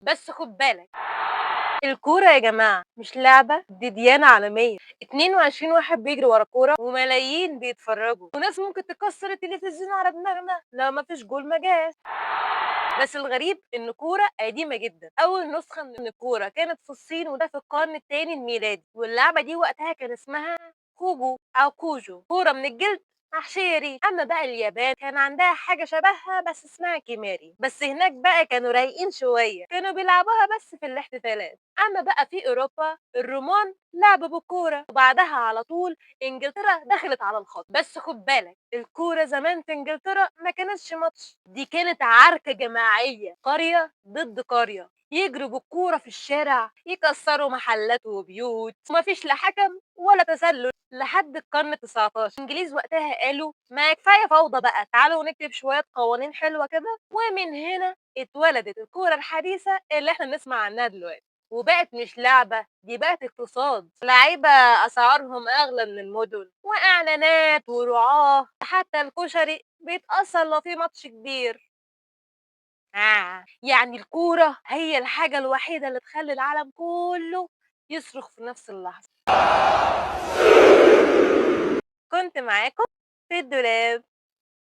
بس خد بالك، الكورة يا جماعة مش لعبة، دي ديانة عالمية. 22 واحد بيجري ورا كورة وملايين بيتفرجوا، وناس ممكن تكسر التلفزيون على دماغنا لو مفيش جول ما جاش. بس الغريب إن كورة قديمة جدا، أول نسخة من الكورة كانت في الصين، وده في القرن الثاني الميلادي، واللعبة دي وقتها كان اسمها كوجو أو كوجو، كورة من الجلد محشية ريش. أما بقى اليابان كان عندها حاجة شبهها بس اسمها كيماري، بس هناك بقى كانوا رايقين شوية، كانوا بيلعبوها بس في الاحتفالات. أما بقى في أوروبا الرومان لعبوا بالكورة، وبعدها على طول إنجلترا دخلت على الخط. بس خد بالك، الكورة زمان في إنجلترا ما كانتش ماتش، دي كانت عركة جماعية، قرية ضد قرية، يجروا بالكورة في الشارع، يكسروا محلات وبيوت، ومفيش لا حكم ولا تسلل. لحد القرن 19 الإنجليز وقتها قالوا ما كفاية فوضى بقى، تعالوا نكتب شوية قوانين حلوة كده، ومن هنا اتولدت الكورة الحديثة اللي احنا بنسمع عنها دلوقتي. وبقت مش لعبة، دي بقت اقتصاد، لعيبة أسعارهم أغلى من المدن، وإعلانات ورعاة، حتى الكشري بيتأثر لو في ماتش كبير. يعني الكورة هي الحاجة الوحيدة اللي تخلي العالم كله يصرخ في نفس اللحظة. كنت معاكم في الدولاب.